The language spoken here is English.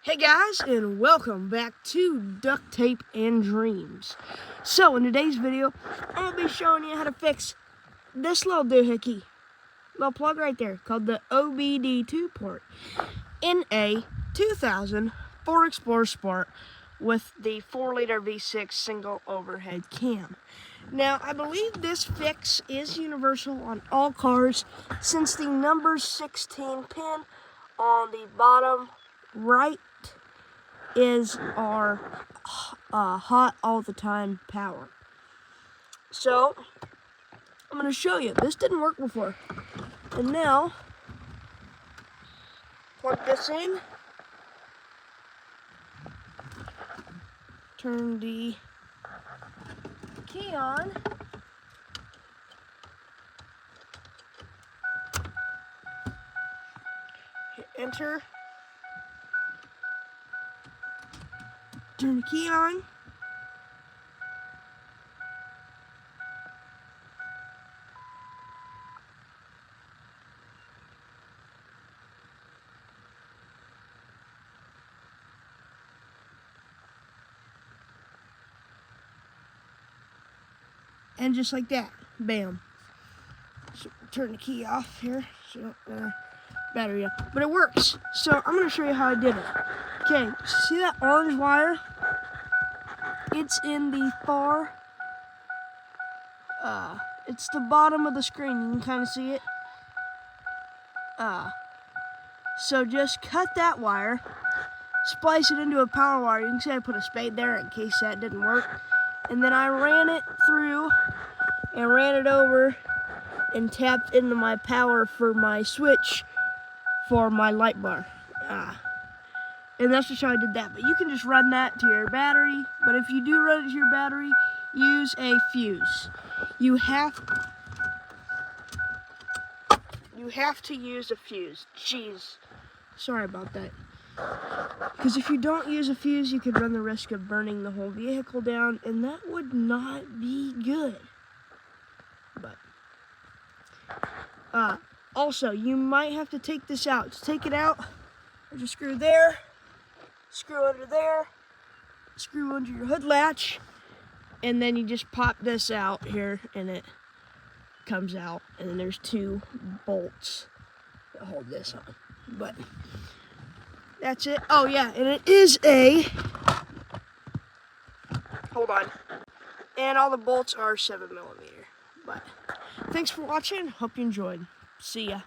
Hey guys, and welcome back to Duct Tape and Dreams. So in today's video, I'm going to be showing you how to fix this little doohickey, little plug right there, called the OBD2 port in a 2000 Ford Explorer Sport with the 4-liter V6 single overhead cam. Now, I believe this fix is universal on all cars since the number 16 pin on the bottom right is our hot all the time power. So I'm going to show you. This didn't work before. And now, plug this in. Turn the key on. Hit enter. Turn the key on. And just like that, bam. So turn the key off here. So battery up, but it works. So I'm going to show you how I did it. Okay, see that orange wire? It's in the far, it's the bottom of the screen. You can kind of see it. So just cut that wire, splice it into a power wire. You can see I put a spade there in case that didn't work. And then I ran it through and ran it over and tapped into my power for my switch for my light bar. And that's just how I did that. But you can just run that to your battery. But if you do run it to your battery, use a fuse. You have to use a fuse. Jeez. Sorry about that. Because if you don't use a fuse, you could run the risk of burning the whole vehicle down, and that would not be good. But also, you might have to take this out. To take it out, there's a screw there, screw under there, screw under your hood latch, and then you just pop this out here, and it comes out. And then there's 2 bolts that hold this on. But that's it. Oh yeah, and it is a, hold on, and all the bolts are 7mm. But thanks for watching. Hope you enjoyed. See ya.